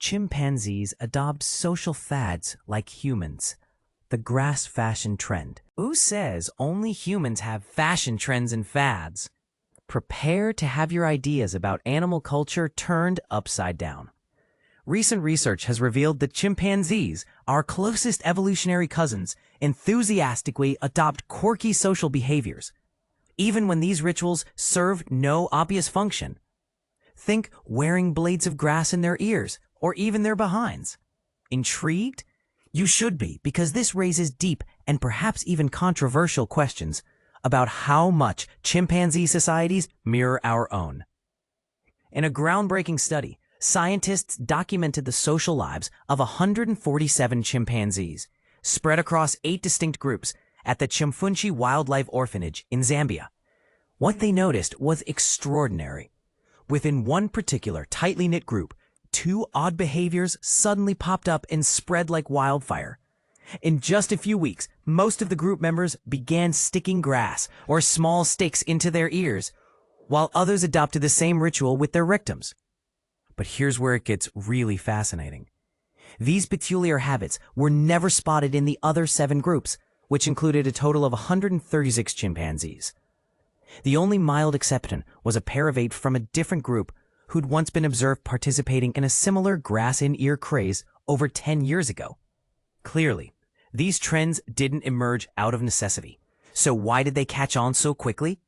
Chimpanzees adopt social fads like humans. The grass fashion trend. Who says only humans have fashion trends and fads? Prepare to have your ideas about animal culture turned upside down. Recent research has revealed that chimpanzees, our closest evolutionary cousins, enthusiastically adopt quirky social behaviors, even when these rituals serve no obvious function. Think wearing blades of grass in their ears, or even their behinds. Intrigued? You should be, because this raises deep and perhaps even controversial questions about how much chimpanzee societies mirror our own. In a groundbreaking study, scientists documented the social lives of 147 chimpanzees, spread across 8 distinct groups at the Chimfunshi Wildlife Orphanage in Zambia. What they noticed was extraordinary. Within one particular tightly knit group, 2 odd behaviors suddenly popped up and spread like wildfire. In just a few weeks, most of the group members began sticking grass or small sticks into their ears, while others adopted the same ritual with their rectums. But here's where it gets really fascinating. These peculiar habits were never spotted in the other 7 groups, which included a total of 136 chimpanzees. The only mild exception was a pair of 8 from a different group who'd once been observed participating in a similar grass-in-ear craze over 10 years ago. Clearly, these trends didn't emerge out of necessity. So why did they catch on so quickly?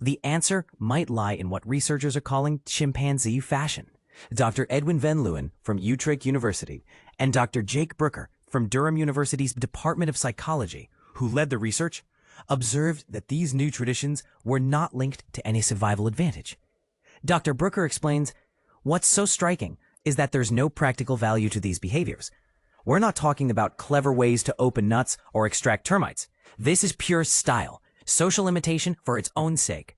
The answer might lie in what researchers are calling chimpanzee fashion. Dr. Edwin van Leeuwen from Utrecht University and Dr. Jake Brooker from Durham University's Department of Psychology, who led the research, observed that these new traditions were not linked to any survival advantage. Dr. Brooker explains, what's so striking is that there's no practical value to these behaviors. We're not talking about clever ways to open nuts or extract termites. This is pure style, social imitation for its own sake.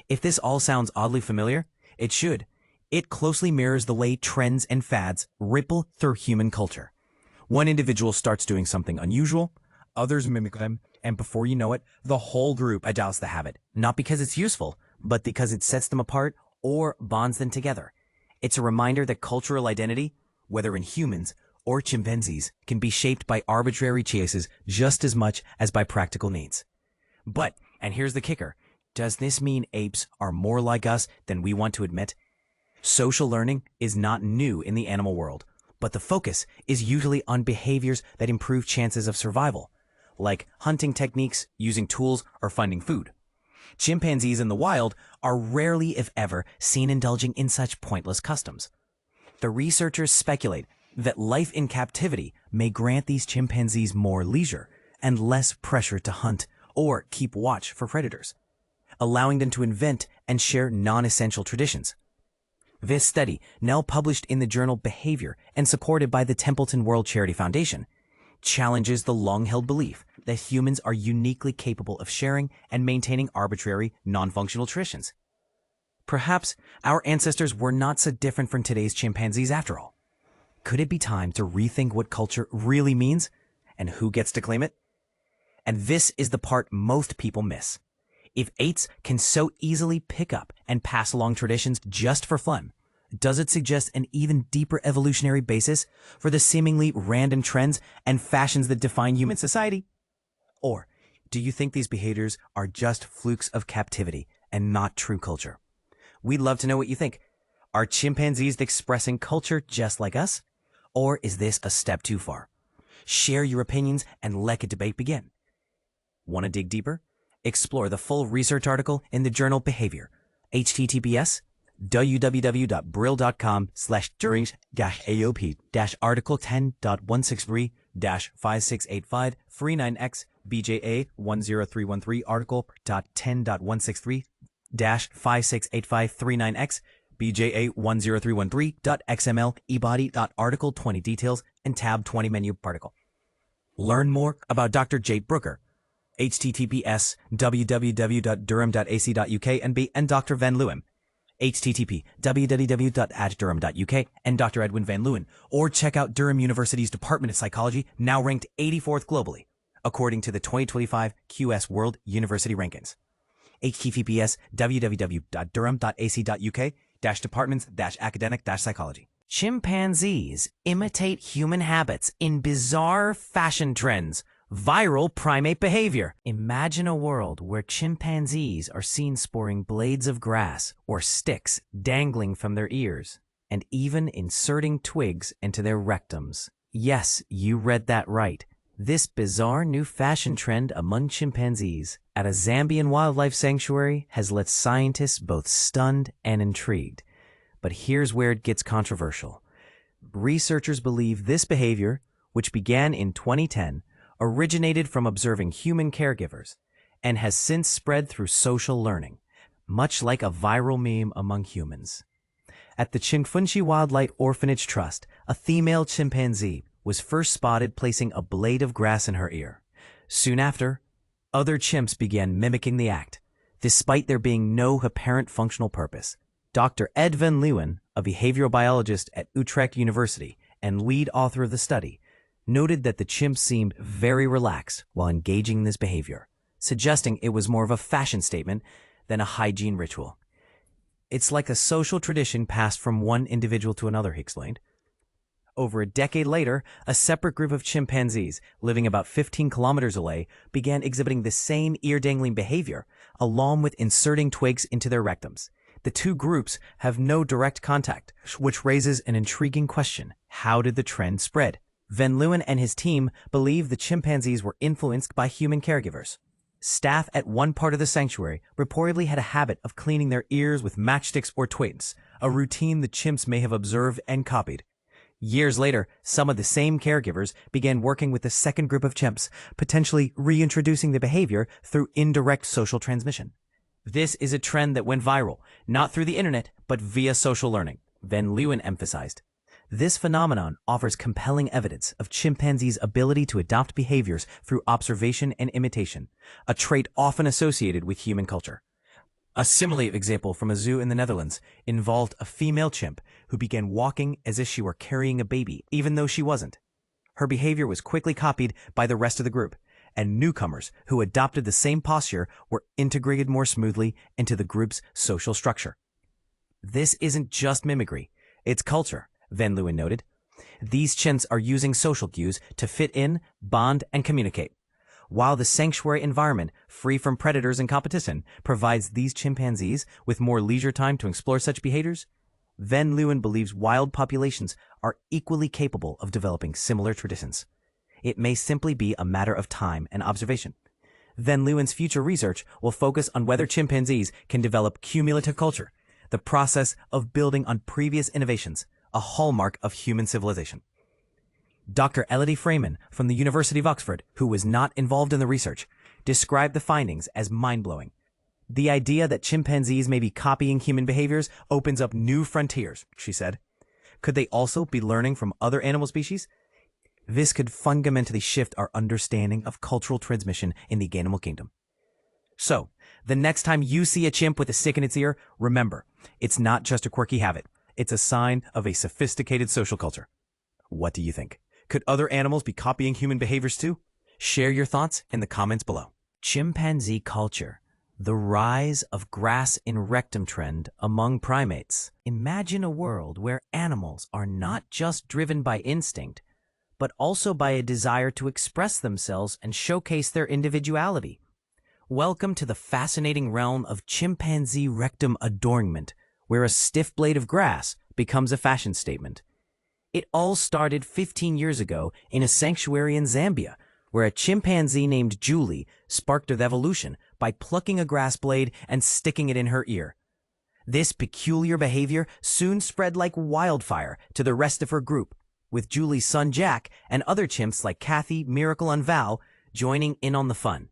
If this all sounds oddly familiar, it should. It closely mirrors the way trends and fads ripple through human culture. One individual starts doing something unusual, others mimic them, and before you know it, the whole group adopts the habit, not because it's useful, but because it sets them apart or bonds them together. It's a reminder that cultural identity, whether in humans or chimpanzees, can be shaped by arbitrary choices just as much as by practical needs. But, and here's the kicker, does this mean apes are more like us than we want to admit? Social learning is not new in the animal world, but the focus is usually on behaviors that improve chances of survival, like hunting techniques, using tools, or finding food. Chimpanzees in the wild are rarely, if ever, seen indulging in such pointless customs. The researchers speculate that life in captivity may grant these chimpanzees more leisure and less pressure to hunt or keep watch for predators, allowing them to invent and share non-essential traditions. This study, now published in the journal Behavior and supported by the Templeton World Charity Foundation, challenges the long-held belief that humans are uniquely capable of sharing and maintaining arbitrary, non-functional traditions. Perhaps our ancestors were not so different from today's chimpanzees after all. Could it be time to rethink what culture really means and who gets to claim it? And this is the part most people miss. If apes can so easily pick up and pass along traditions just for fun, does it suggest an even deeper evolutionary basis for the seemingly random trends and fashions that define human society? Or do you think these behaviors are just flukes of captivity and not true culture? We'd love to know what you think. Are chimpanzees expressing culture just like us? Or is this a step too far? Share your opinions and let a debate begin. Want to dig deeper? Explore the full research article in the journal Behavior, https www.brill.com/during-aop-article 10.163-5685 39x BJA 10313 article.10.163-5685 39x BJA 10313.xml ebody.article 20 details and tab 20 menu particle. Learn more about Dr. Jake Brooker, https www.durham.ac.uk and Dr. Van Leeuwen, http www.durham.uk and Dr. Edwin Van Leeuwen, or check out Durham University's Department of Psychology, now ranked 84th globally, according to the 2025 QS World University Rankings. https www.durham.ac.uk-departments-academic-psychology. Chimpanzees imitate human habits in bizarre fashion trends. Viral primate behavior. Imagine a world where chimpanzees are seen sporting blades of grass or sticks dangling from their ears, and even inserting twigs into their rectums. Yes, you read that right. This bizarre new fashion trend among chimpanzees at a Zambian wildlife sanctuary has left scientists both stunned and intrigued. But here's where it gets controversial. Researchers believe this behavior, which began in 2010, originated from observing human caregivers and has since spread through social learning, much like a viral meme among humans. At the Chimfunshi Wildlife Orphanage Trust, a female chimpanzee was first spotted placing a blade of grass in her ear. Soon after, other chimps began mimicking the act, despite there being no apparent functional purpose. Dr. Edwin Leeuwen, a behavioral biologist at Utrecht University and lead author of the study, noted that the chimps seemed very relaxed while engaging in this behavior, suggesting it was more of a fashion statement than a hygiene ritual. It's like a social tradition passed from one individual to another, he explained. Over a decade later, a separate group of chimpanzees living about 15 kilometers away began exhibiting the same ear-dangling behavior, along with inserting twigs into their rectums. The two groups have no direct contact, which raises an intriguing question. How did the trend spread? Van Leeuwen and his team believe the chimpanzees were influenced by human caregivers. Staff at one part of the sanctuary reportedly had a habit of cleaning their ears with matchsticks or twigs, a routine the chimps may have observed and copied. Years later, some of the same caregivers began working with the second group of chimps, potentially reintroducing the behavior through indirect social transmission. This is a trend that went viral, not through the internet, but via social learning, Van Leeuwen emphasized. This phenomenon offers compelling evidence of chimpanzees' ability to adopt behaviors through observation and imitation, a trait often associated with human culture. A similar example from a zoo in the Netherlands involved a female chimp who began walking as if she were carrying a baby, even though she wasn't. Her behavior was quickly copied by the rest of the group, and newcomers who adopted the same posture were integrated more smoothly into the group's social structure. This isn't just mimicry, it's culture, Van Leeuwen noted. These chimps are using social cues to fit in, bond, and communicate. While the sanctuary environment, free from predators and competition, provides these chimpanzees with more leisure time to explore such behaviors, Van Leeuwen believes wild populations are equally capable of developing similar traditions. It may simply be a matter of time and observation. Van Leeuwen's future research will focus on whether chimpanzees can develop cumulative culture, the process of building on previous innovations, a hallmark of human civilization. Dr. Elodie Freeman from the University of Oxford, who was not involved in the research, described the findings as mind-blowing. The idea that chimpanzees may be copying human behaviors opens up new frontiers, she said. Could they also be learning from other animal species? This could fundamentally shift our understanding of cultural transmission in the animal kingdom. So, the next time you see a chimp with a stick in its ear, remember, it's not just a quirky habit. It's a sign of a sophisticated social culture. What do you think? Could other animals be copying human behaviors too? Share your thoughts in the comments below. Chimpanzee culture. The rise of Grass-in-Rectum trend among primates. Imagine a world where animals are not just driven by instinct, but also by a desire to express themselves and showcase their individuality. Welcome to the fascinating realm of chimpanzee rectum adornment, where a stiff blade of grass becomes a fashion statement. It all started 15 years ago in a sanctuary in Zambia, where a chimpanzee named Julie sparked a evolution by plucking a grass blade and sticking it in her ear. This peculiar behavior soon spread like wildfire to the rest of her group, with Julie's son Jack and other chimps like Kathy, Miracle, and Val joining in on the fun.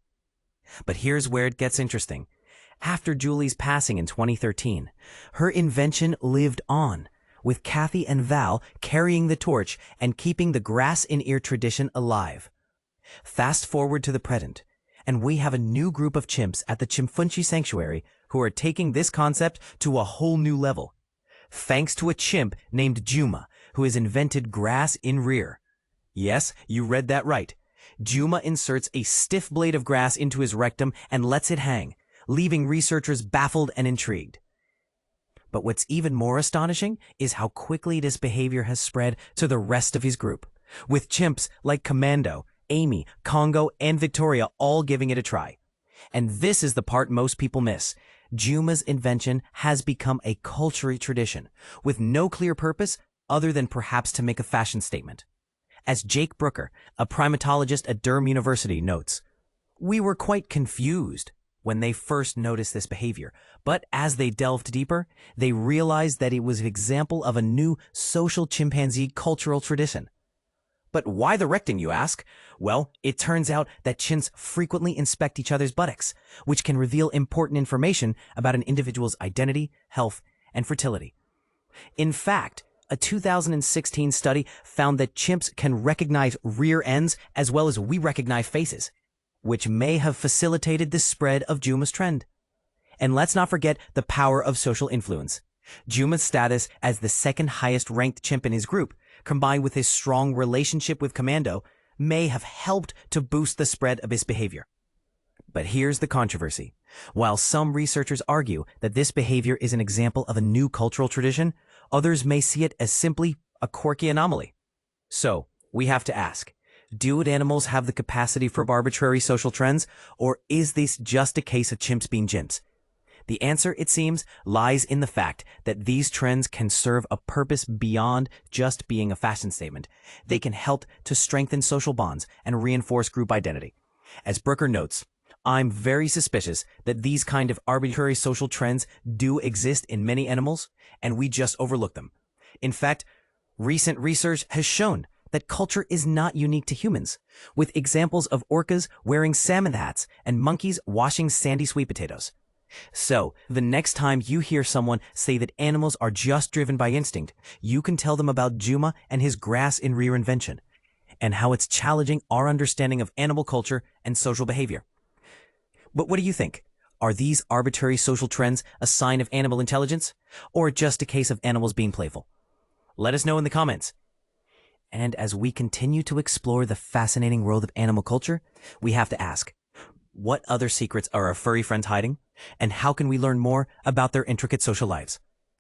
But here's where it gets interesting. After Julie's passing in 2013, her invention lived on, with Kathy and Val carrying the torch and keeping the grass-in-ear tradition alive. Fast forward to the present, and we have a new group of chimps at the Chimfunshi Sanctuary who are taking this concept to a whole new level, thanks to a chimp named Juma, who has invented grass in rear. Yes, you read that right. Juma inserts a stiff blade of grass into his rectum and lets it hang, leaving researchers baffled and intrigued. But what's even more astonishing is how quickly this behavior has spread to the rest of his group, with chimps like Commando, Amy, Congo, and Victoria all giving it a try. And this is the part most people miss. Juma's invention has become a cultural tradition, with no clear purpose other than perhaps to make a fashion statement. As Jake Brooker, a primatologist at Durham University, notes, "We were quite confused when they first noticed this behavior, but as they delved deeper, they realized that it was an example of a new social chimpanzee cultural tradition." But why the recting, you ask? Well, it turns out that chimps frequently inspect each other's buttocks, which can reveal important information about an individual's identity, health, and fertility. In fact, a 2016 study found that chimps can recognize rear ends as well as we recognize faces, which may have facilitated the spread of Juma's trend. And let's not forget the power of social influence. Juma's status as the second highest ranked chimp in his group, combined with his strong relationship with Commando, may have helped to boost the spread of his behavior. But here's the controversy. While some researchers argue that this behavior is an example of a new cultural tradition, others may see it as simply a quirky anomaly. So, we have to ask, do animals have the capacity for arbitrary social trends, or is this just a case of chimps being chimps? The answer, it seems, lies in the fact that these trends can serve a purpose beyond just being a fashion statement. They can help to strengthen social bonds and reinforce group identity. As Brooker notes, "I'm very suspicious that these kind of arbitrary social trends do exist in many animals, and we just overlook them. In fact, recent research has shown that culture is not unique to humans, with examples of orcas wearing salmon hats and monkeys washing sandy sweet potatoes." So, the next time you hear someone say that animals are just driven by instinct, you can tell them about Juma and his grass-in-rear invention, and how it's challenging our understanding of animal culture and social behavior. But what do you think? Are these arbitrary social trends a sign of animal intelligence, or just a case of animals being playful? Let us know in the comments. And as we continue to explore the fascinating world of animal culture, we have to ask, what other secrets are our furry friends hiding? And how can we learn more about their intricate social lives?